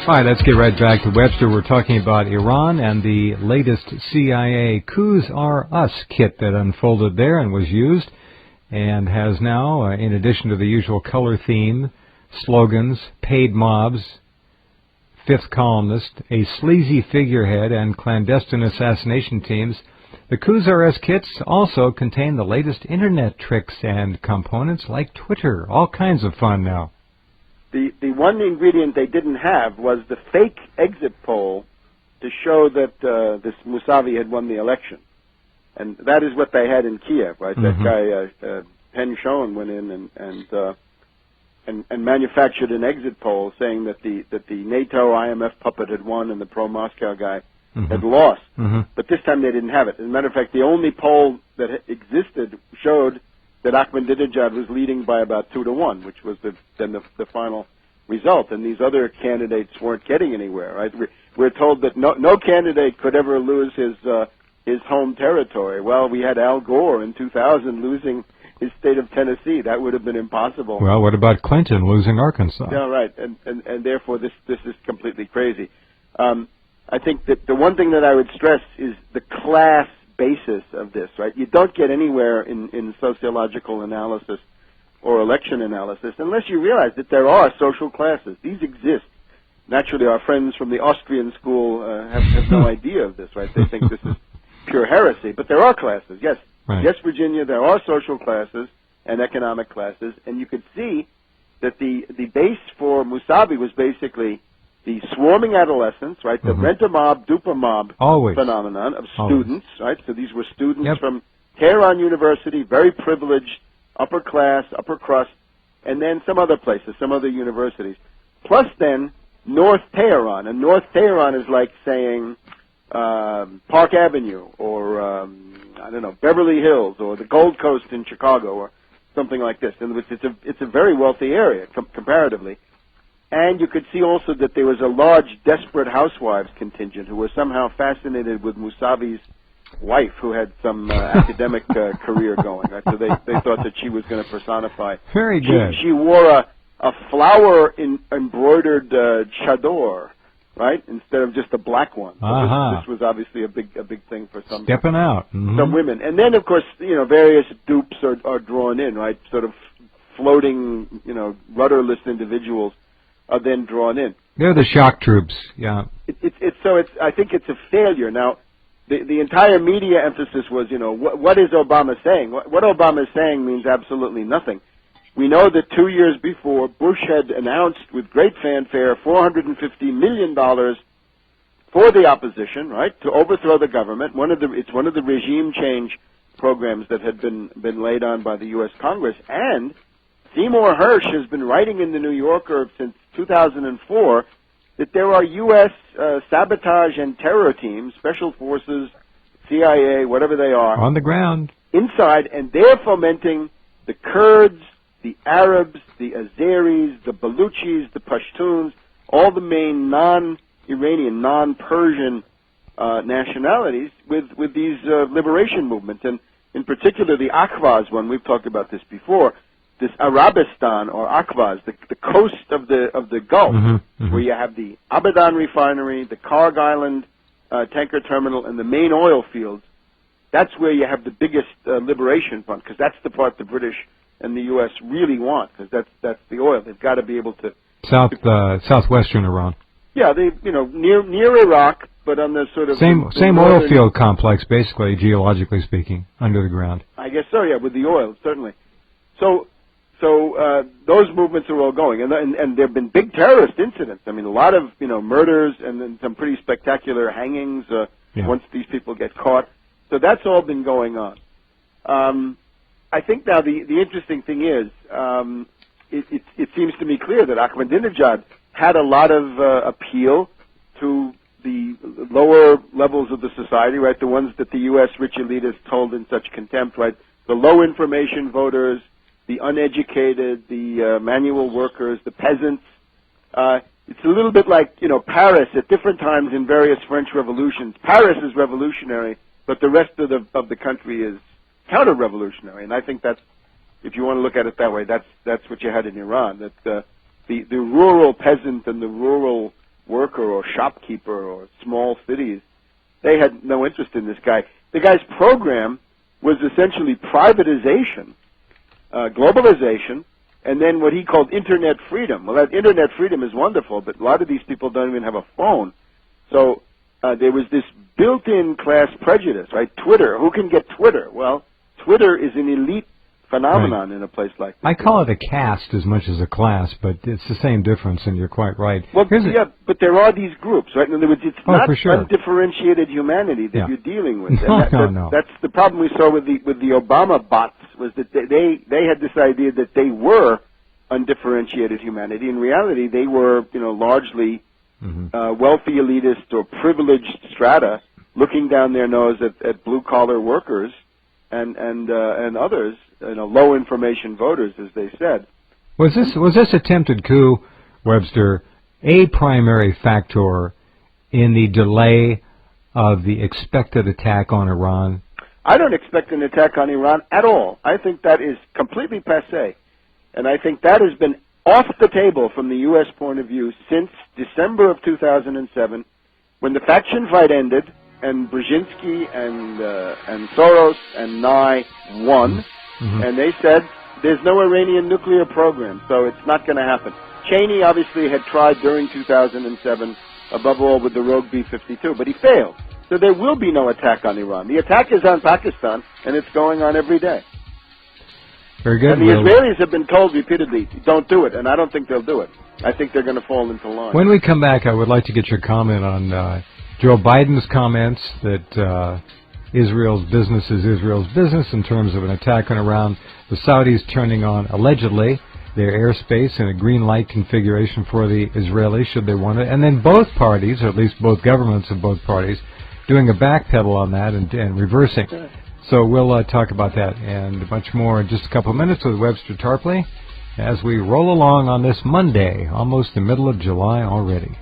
All right, let's get right back to Webster. We're talking about Iran and the latest CIA Coups Are Us kit that unfolded there and was used and has now, in addition to the usual color theme, slogans, paid mobs, fifth columnist, a sleazy figurehead, and clandestine assassination teams. The Coups Are Us kits also contain the latest internet tricks and components like Twitter. All kinds of fun now. The one ingredient they didn't have was the fake exit poll to show that this Mousavi had won the election. And that is what they had in Kiev, right? Mm-hmm. That guy, Pen Shon, went in and manufactured an exit poll saying that the NATO IMF puppet had won and the pro-Moscow guy had lost. But this time they didn't have it. As a matter of fact, the only poll that existed showed that Ahmadinejad was leading by about 2-1, which was the final result. And these other candidates weren't getting anywhere, right? We're told that no candidate could ever lose his home territory. Well, we had Al Gore in 2000 losing his state of Tennessee. That would have been impossible. Well, what about Clinton losing Arkansas? Yeah, right. And therefore this is completely crazy. I think that the one thing that I would stress is the class basis of this, right? You don't get anywhere in sociological analysis or election analysis unless you realize that there are social classes. These exist. Naturally, our friends from the Austrian school have no idea of this, right? They think this is pure heresy. But there are classes, yes. Right. Yes, Virginia, there are social classes and economic classes, and you could see that the base for Mousavi was basically the swarming adolescents, right? The rent-a-mob, dupe-a-mob phenomenon of students, right? So these were students from Tehran University, very privileged, upper class, upper crust, and then some other places, some other universities. Plus then North Tehran, and North Tehran is like saying Park Avenue or, I don't know, Beverly Hills or the Gold Coast in Chicago or something like this. In other words, it's a very wealthy area comparatively. And you could see also that there was a large desperate housewives contingent who were somehow fascinated with Mousavi's wife, who had some academic career going. Right? So they thought that she was going to personify. Very good. She wore a flower embroidered chador, right, instead of just a black one. So this was obviously a big thing for some stepping out. Some women. And then of course, various dupes are drawn in, right? Sort of floating, rudderless individuals are then drawn in. They're the shock troops, yeah. I think it's a failure. Now, the entire media emphasis was, what is Obama saying? What Obama is saying means absolutely nothing. We know that 2 years before, Bush had announced with great fanfare $450 million for the opposition, right, to overthrow the government. It's one of the regime change programs that had been laid on by the U.S. Congress. And Seymour Hersh has been writing in the New Yorker since 2004 that there are U.S. Sabotage and terror teams, special forces, CIA, whatever they are, on the ground inside, and they're fomenting the Kurds, the Arabs, the Azeris, the Baluchis, the Pashtuns, all the main non-Iranian, non-Persian nationalities with these liberation movements, and in particular the Akhvaz one. We've talked about this before. This Arabistan or Akhvaz, the coast of the Gulf, where you have the Abadan refinery, the Karg Island tanker terminal, and the main oil fields. That's where you have the biggest liberation front, because that's the part the British and the U.S. really want, because that's the oil. They've got to be able to southwestern Iran. Yeah, near Iraq, but on the sort of same oil field complex, basically, geologically speaking, under the ground. I guess so. Yeah, with the oil, certainly. So those movements are all going, and there have been big terrorist incidents. I mean, a lot of murders, and then some pretty spectacular hangings once these people get caught. So that's all been going on. I think now the interesting thing is, it seems to me clear that Ahmadinejad had a lot of appeal to the lower levels of the society, right? The ones that the U.S. rich elitists hold in such contempt, right? The low information voters, the uneducated, the manual workers, the peasants. It's a little bit like, Paris at different times in various French revolutions. Paris is revolutionary, but the rest of the country is counter-revolutionary. And I think that's, if you want to look at it that way, that's what you had in Iran. That the rural peasant and the rural worker or shopkeeper or small cities, they had no interest in this guy. The guy's program was essentially privatization, globalization, and then what he called internet freedom. Well, that internet freedom is wonderful, but a lot of these people don't even have a phone. So there was this built-in class prejudice, right? Twitter. Who can get Twitter? Well, Twitter is an elite phenomenon in a place like this. I call it a caste as much as a class, but it's the same difference, and you're quite right. Well, yeah, but there are these groups, right? In other words, it's not for sure. undifferentiated humanity that you're dealing with. No. That's the problem we saw with the Obama bots, was that they had this idea that they were undifferentiated humanity. In reality, they were, largely wealthy elitists or privileged strata looking down their nose at blue-collar workers and others, low information voters, as they said. Was this attempted coup, Webster, a primary factor in the delay of the expected attack on Iran? I don't expect an attack on Iran at all. I think that is completely passé. And I think that has been off the table from the U.S. point of view since December of 2007, when the faction fight ended and Brzezinski and Soros and Nye won. And they said, there's no Iranian nuclear program, so it's not going to happen. Cheney obviously had tried during 2007, above all with the rogue B-52, but he failed. So there will be no attack on Iran. The attack is on Pakistan, and it's going on every day. Very good. And the Israelis have been told repeatedly, don't do it, and I don't think they'll do it. I think they're going to fall into line. When we come back, I would like to get your comment on Joe Biden's comments that Israel's business is Israel's business in terms of an attack on Iran. The Saudis turning on, allegedly, their airspace in a green light configuration for the Israelis, should they want it. And then both parties, or at least both governments of both parties, doing a backpedal on that and reversing. So we'll talk about that and much more in just a couple of minutes with Webster Tarpley as we roll along on this Monday, almost the middle of July already.